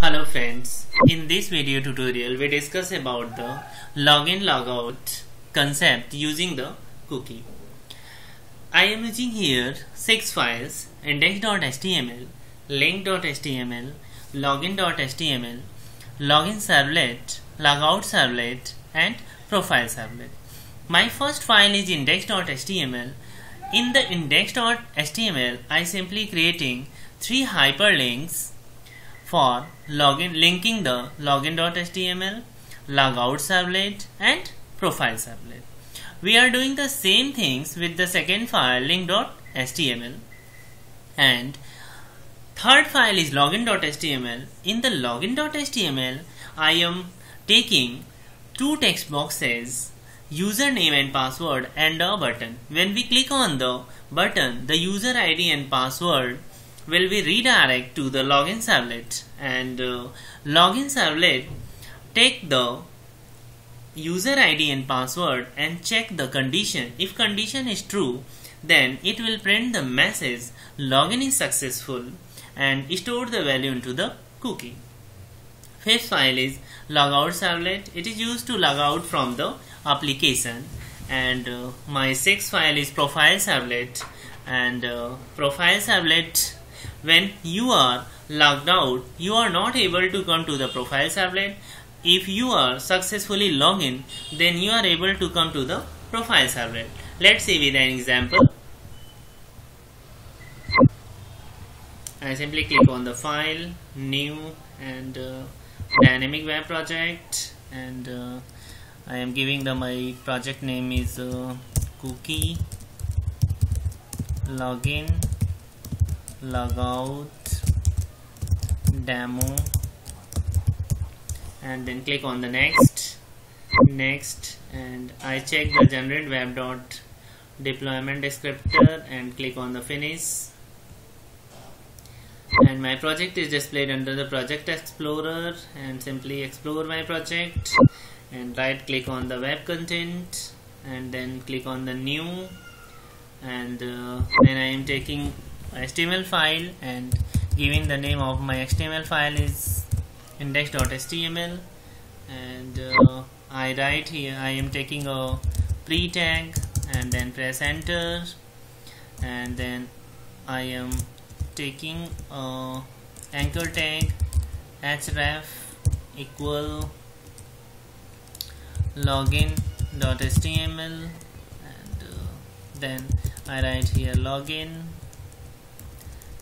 Hello friends, in this video tutorial we discuss about the login logout concept using the cookie. I am using here 6 files: index.html, link.html, login.html, login servlet, logout servlet and profile servlet. My first file is index.html. In the index.html I simply creating 3 hyperlinks for linking the login.html, logout servlet and profile servlet. We are doing the same things with the second file link.html, and third file is login.html. In the login.html I am taking 2 text boxes, username and password and a button. When we click on the button, the user ID and password will be redirect to the login servlet, and login servlet take the user ID and password and check the condition. If condition is true, then it will print the message login is successful and store the value into the cookie. Fifth file is logout servlet. It is used to log out from the application. And my sixth file is profile servlet. And profile servlet, when you are logged out, you are not able to come to the profile servlet. If you are successfully logged in, then you are able to come to the profile servlet. Let's see with an example. I simply click on the file, new and dynamic web project, and I am giving my project name is cookie login logout demo, and then click on the next, and I check the generate web dot deployment descriptor and click on the finish, and my project is displayed under the project explorer, and simply explore my project and right click on the web content and then click on the new, and then I am taking HTML file and giving the name of my HTML file is index.html, and I write here I am taking a pre tag and then press enter, and then I am taking a anchor tag href equal login.html, and then I write here login,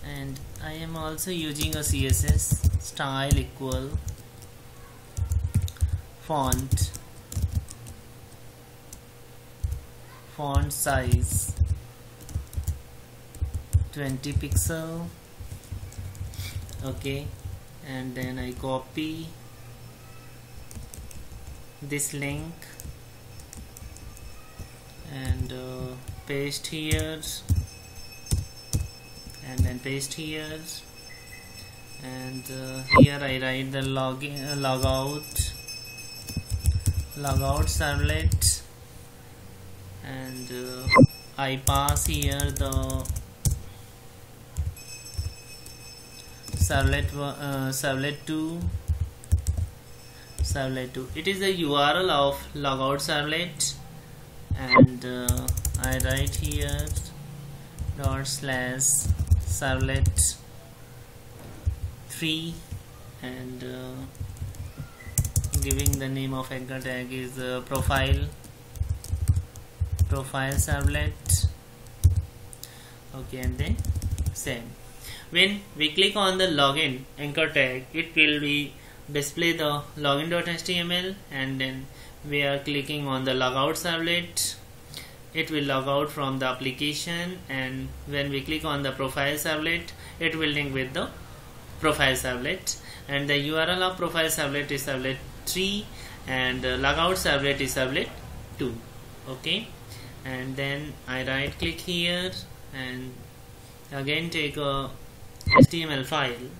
and I am also using a CSS style equal font size 20 pixel. Okay, and then I copy this link and paste here, and then paste here, and here I write the logout servlet, and I pass here the servlet-2. It is the URL of logout servlet, and I write here /servlet3, and giving the name of anchor tag is profile servlet. Okay, and then save. When we click on the login anchor tag, it will be display the login.html, and then we are clicking on the logout servlet, it will log out from the application, and when we click on the profile servlet, it will link with the profile servlet, and the URL of profile servlet is servlet3 and logout servlet is servlet2. Okay, and then I right click here and again take a HTML file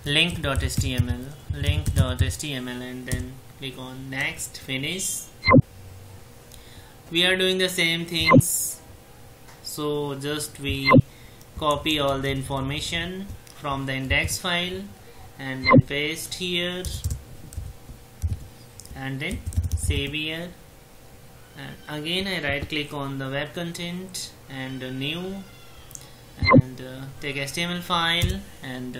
link.html, and then click on next, finish. We are doing the same things, so just we copy all the information from the index file and then paste here and then save here. And again I right click on the web content and new, and take HTML file, and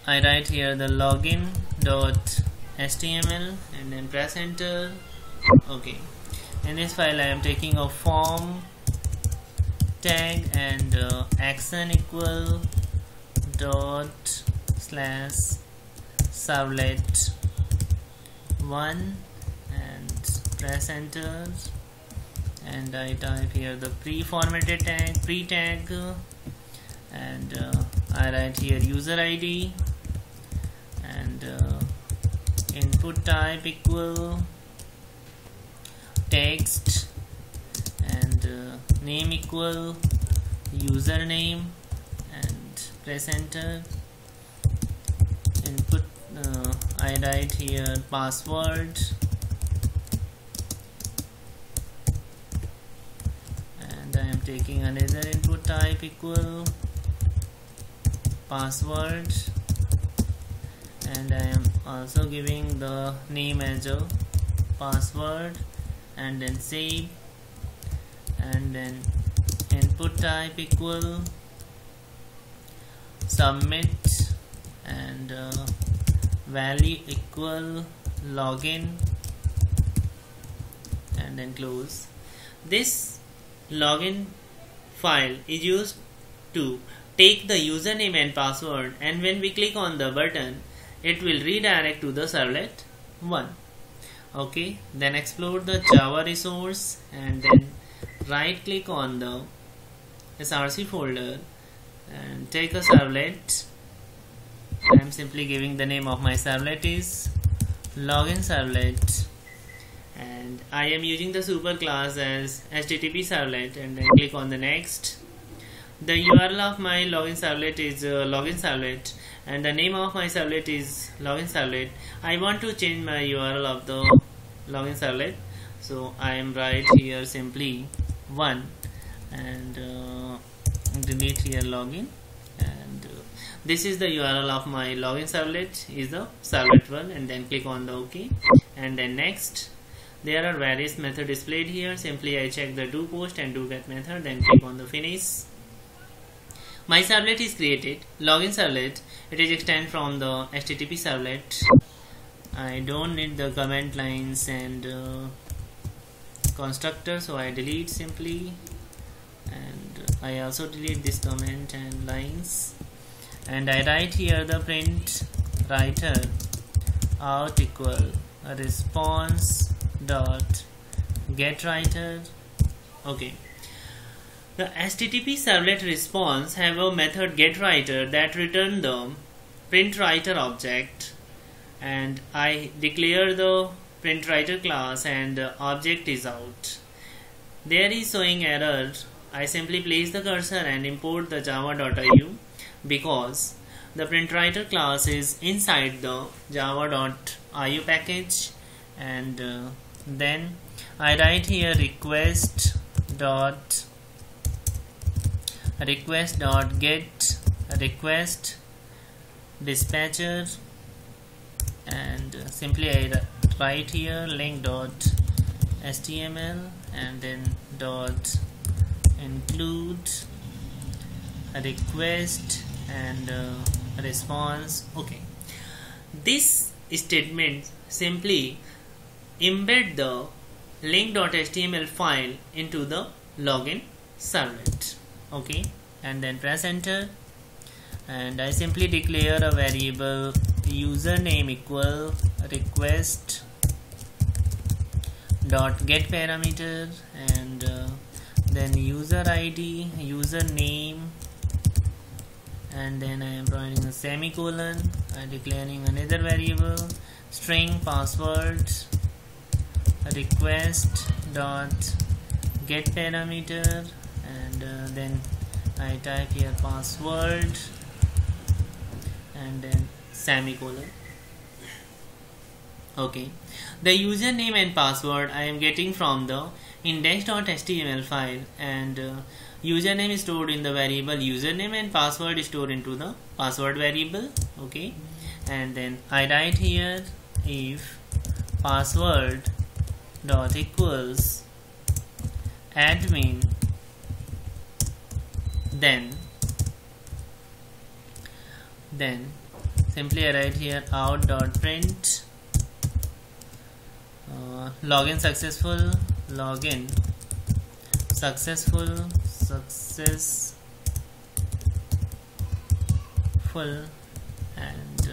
I write here the login.html and then press enter. Okay, in this file I am taking a form tag and action equal dot slash servlet 1 and press enter, and I type here the pre-formatted tag, pre-tag, and I write here user ID and input type equal text and name equal username and press enter. Input I write here password and I am taking another input type equal password, and I am also giving the name as a password, and then save, and then input type equal submit and value equal login, and then close. This login file is used to take the username and password, and when we click on the button it will redirect to the servlet 1. Okay, then explore the Java resource and then right click on the src folder and take a servlet. I am simply giving the name of my servlet is login servlet, and I am using the super class as http servlet, and then click on the next. The URL of my login servlet is login servlet, and the name of my servlet is login servlet. I want to change my URL of the login servlet, so I am right here simply 1 and delete here login, and this is the URL of my login servlet is the servlet 1, and then click on the OK and then next. There are various methods displayed here. Simply I check the do post and do get method, then click on the finish. My servlet is created, login servlet. It is extended from the HTTP servlet. I don't need the comment lines and constructor, so I delete simply, and I also delete this comment and lines, and I write here the print writer out equal response dot get writer. Okay. The HTTP servlet response have a method getWriter that return the printWriter object, and I declare the printWriter class and object is out. There is showing error. I simply place the cursor and import the java.io because the printWriter class is inside the java.io package, and then I write here request dot get request dispatcher, and simply I write here link.html and then dot include a request and response. Okay, this statement simply embed the link.html file into the login servlet. Okay, and then press enter, and I simply declare a variable username equal request dot get parameter, and then user ID, username, and then I am providing a semicolon. I am declaring another variable string password request dot get parameter, and then I type here password and then semicolon. Okay, the username and password I am getting from the index.html file, and username is stored in the variable username and password is stored into the password variable. Okay, and then I write here if password dot equals admin, then simply I write here out dot print login successful, login successful, and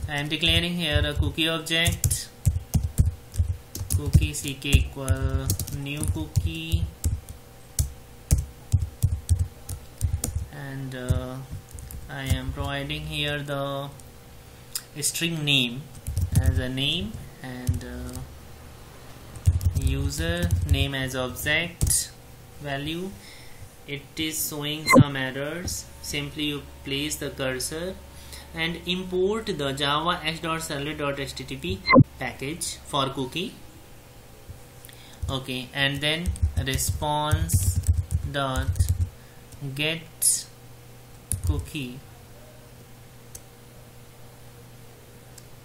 I am declaring here a cookie object, cookie ck equal new cookie, and I am providing here the string name as a name, and user name as object value. It is showing some errors. Simply you place the cursor and import the java h.servlet.http package for cookie. Okay, and then response dot get cookie,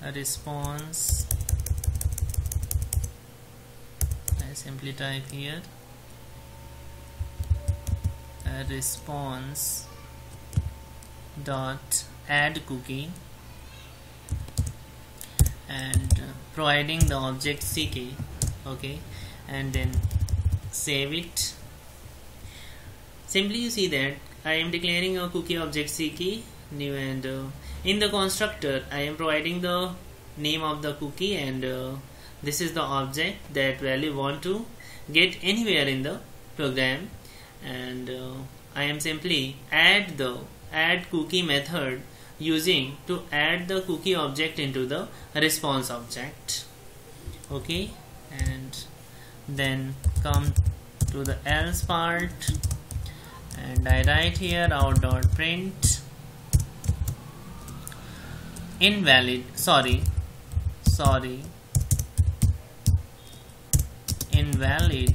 a response, I simply type here a response dot add cookie, and providing the object ck. Okay, and then save it. Simply you see that I am declaring a cookie object ck new, and in the constructor I am providing the name of the cookie, and this is the object that value want to get anywhere in the program, and I am simply add cookie method using to add the cookie object into the response object. Okay, and then come to the else part, and I write here out dot print invalid invalid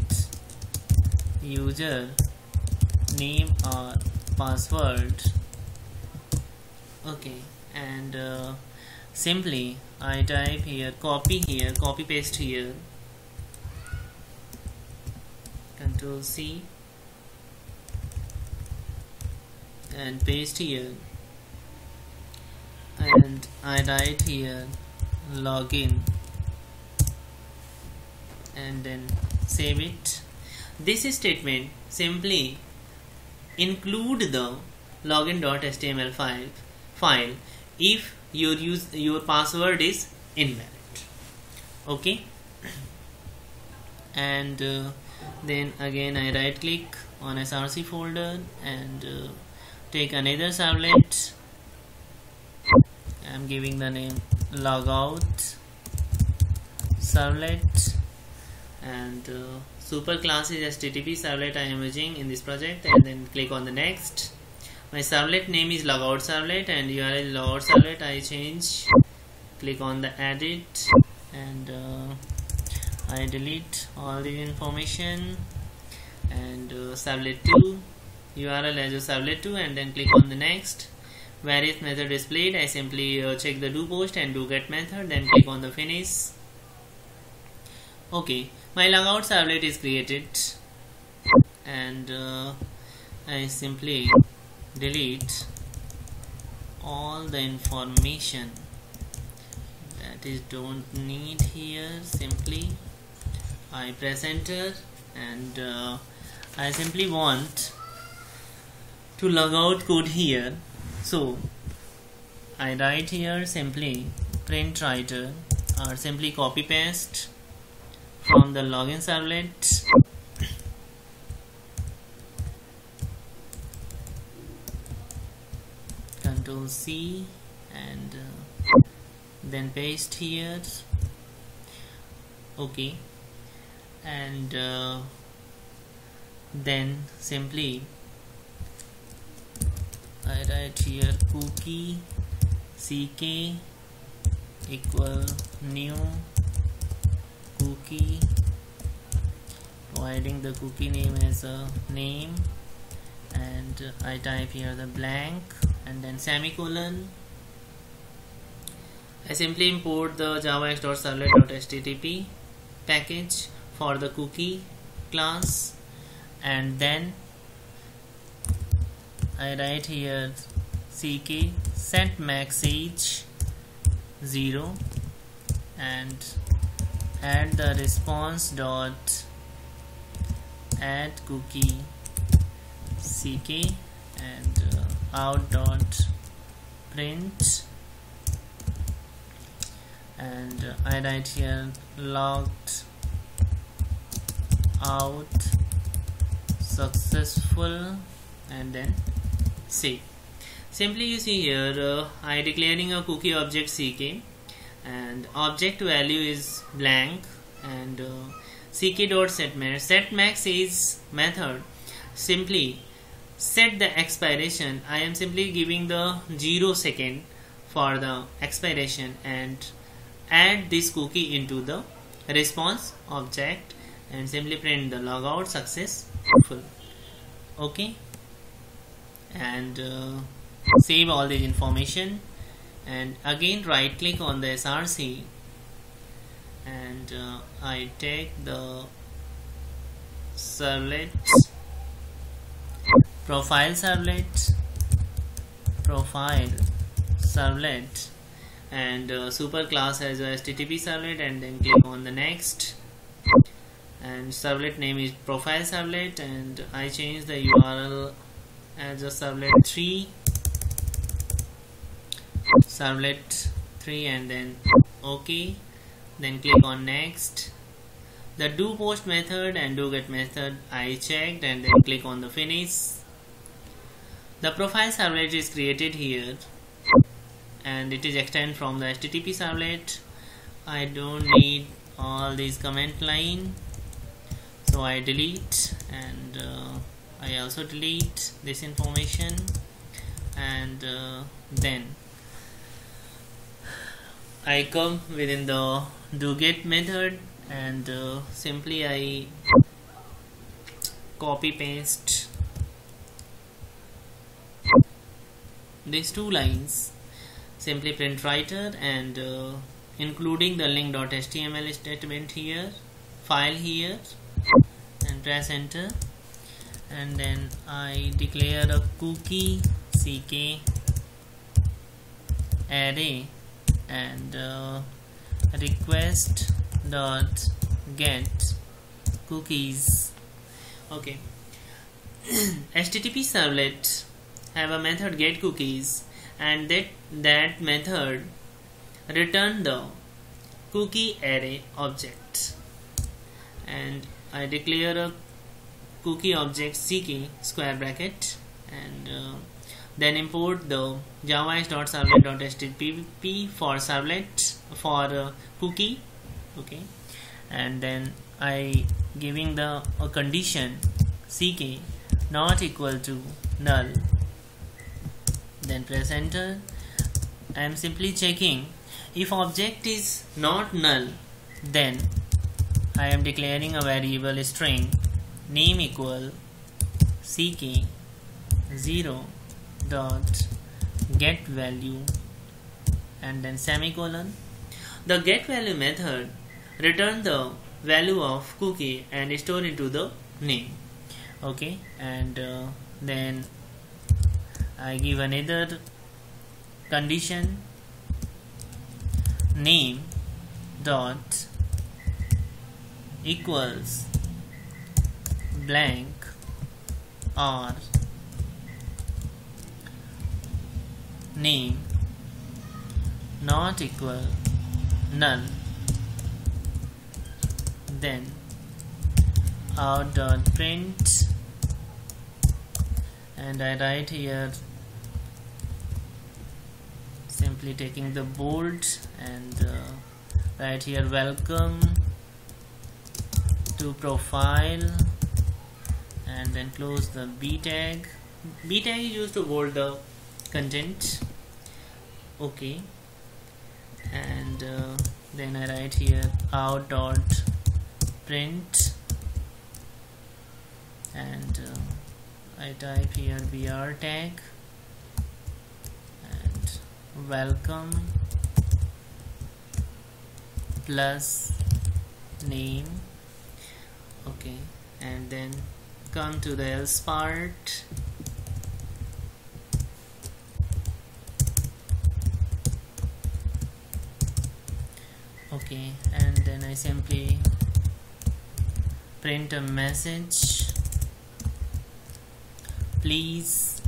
user name or password. Okay, and simply I type here, copy paste here, Control C and paste here, and I write here login, and then save it. This statement simply include the login.html file if your password is invalid. Okay, and then again I right click on src folder and take another servlet. I am giving the name logout servlet, and super class is http servlet I am using in this project, and then click on the next. My servlet name is logout servlet and URL logout servlet. I change, click on the edit, and I delete all the information, and servlet2 URL as a servlet2, and then click on the next. Various method displayed, I simply check the do post and do get method, then click on the finish. Okay, my logout servlet is created, and I simply delete all the information that is don't need here. Simply I press enter, and I simply want to log out code here, so I write here simply print writer, or simply copy paste from the login servlet, Control C, and then paste here. Okay, and then simply I write here cookie ck equal new cookie, providing the cookie name as a name, and I type here the blank and then semicolon. I simply import the javax.servlet.http package for the cookie class, and then I write here ck set max age 0 and add the response dot add cookie ck and out dot print, and I write here logged out successful and then save. Simply you see here I declaring a cookie object ck and object value is blank, and ck.setMax is method simply set the expiration. I am simply giving the 0 second for the expiration and add this cookie into the response object and simply print the logout successful. Okay, and save all this information, and again right click on the src and I take the servlet profile servlet and super class as a http servlet, and then click on the next, and servlet name is profile servlet, and I change the URL as a servlet3 and then OK, then click on next. The do post method and do get method I checked, and then click on the finish. The profile servlet is created here and it is extended from the http servlet. I don't need all these comment line, so I delete, and I also delete this information, and then I come within the do get method and simply I copy paste these two lines, simply print writer and including the link.html statement here, file here, and press enter, and then I declare a cookie ck array and request dot get cookies. Okay, http servlet have a method get cookies, and that method return the cookie array object, and I declare a cookie object ck square bracket, and then import the javax.servlet.http for servlet for cookie. Okay, and then I giving the a condition ck not equal to null, then press enter. I am simply checking if object is not null, then I am declaring a variable string name equal ck 0 dot get value and then semicolon. The get value method return the value of cookie and store into the name. Okay, and then I give another condition name dot equals blank or name not equal null, then out dot print, and I write here simply taking the bold and write here welcome to profile, and then close the b tag. B tag is used to bold the content. Okay, and then I write here out dot print and I type here br tag and welcome plus name. Okay, and then come to the else part. Okay, and then I simply print a message, please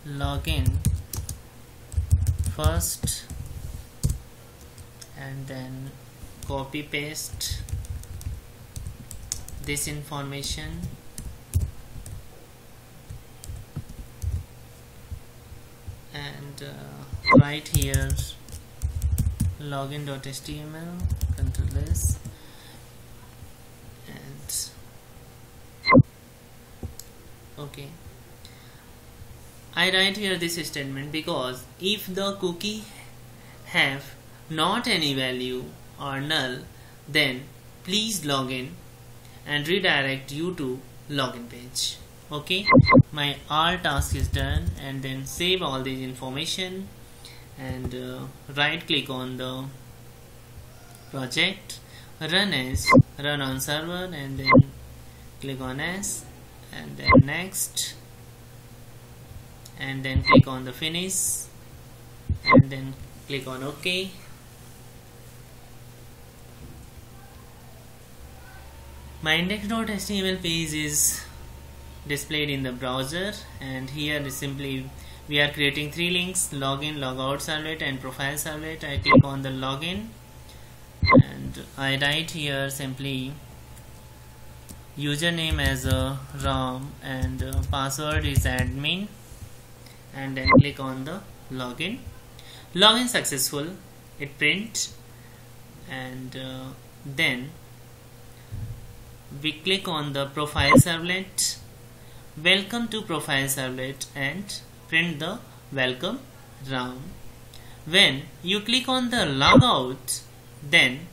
log in first, and then copy paste this information and write here login.html, control S, and okay, I write here this statement because if the cookie have not any value or null, then please log in and redirect you to login page. Okay, my all task is done, and then save all this information and right click on the project, run on server, and then click on S, and then next, and then click on the finish, and then click on OK. My index.html page is displayed in the browser, and here is simply we are creating 3 links: login, logout servlet, and profile servlet. I click on the login and I write here simply username as a rom and password is admin, and then click on the login. Login successful, it print, and then we click on the profile servlet, welcome to profile servlet, and print the welcome rom. When you click on the logout, then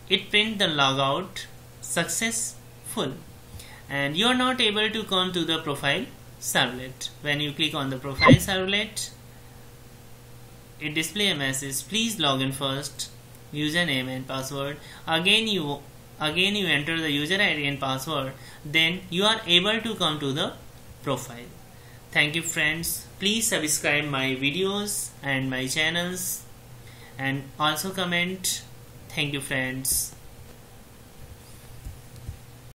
it print the logout successful, and you are not able to come to the profile servlet. When you click on the profile servlet, it display a message, please log in first, username and password. Again you enter the user ID and password, then you are able to come to the profile. Thank you friends. Please subscribe my videos and my channels, and also comment. Thank you friends.